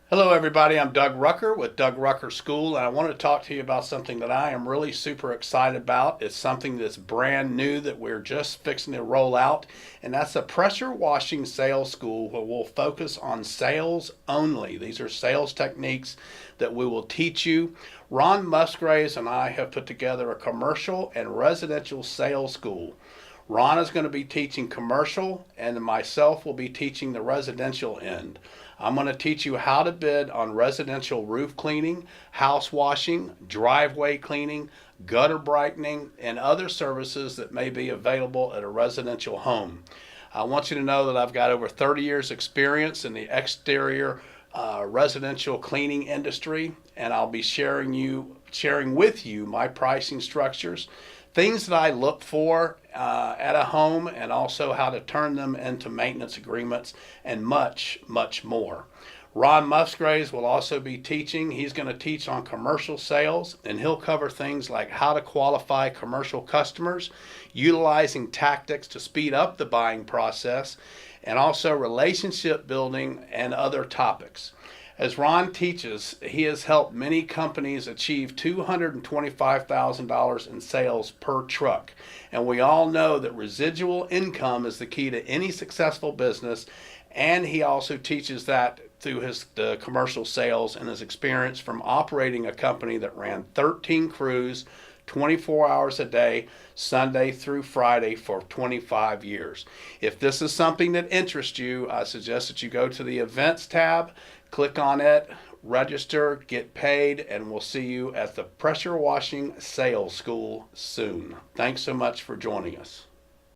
Hello everybody, I'm Doug Rucker with Doug Rucker School, and I want to talk to you about something that I am really super excited about. It's something that's brand new that we're just fixing to roll out, and that's a pressure washing sales school where we'll focus on sales only. These are sales techniques that we will teach you. Ron Musgraves and I have put together a commercial and residential sales school. Ron is going to be teaching commercial, and myself will be teaching the residential end. I'm going to teach you how to bid on residential roof cleaning, house washing, driveway cleaning, gutter brightening, and other services that may be available at a residential home. I want you to know that I've got over 30 years experience in the exterior residential cleaning industry, and I'll be sharing with you my pricing structures, things that I look for at a home, and also how to turn them into maintenance agreements, and much, much more. Ron Musgraves will also be teaching. He's going to teach on commercial sales, and he'll cover things like how to qualify commercial customers, utilizing tactics to speed up the buying process, and also relationship building and other topics. As Ron teaches, he has helped many companies achieve $225,000 in sales per truck. And we all know that residual income is the key to any successful business. And he also teaches that through his commercial sales and his experience from operating a company that ran 13 crews, 24 hours a day, Sunday through Friday for 25 years. If this is something that interests you, I suggest that you go to the events tab, click on it, register, get paid, and we'll see you at the Pressure Washing Sales School soon. Thanks so much for joining us.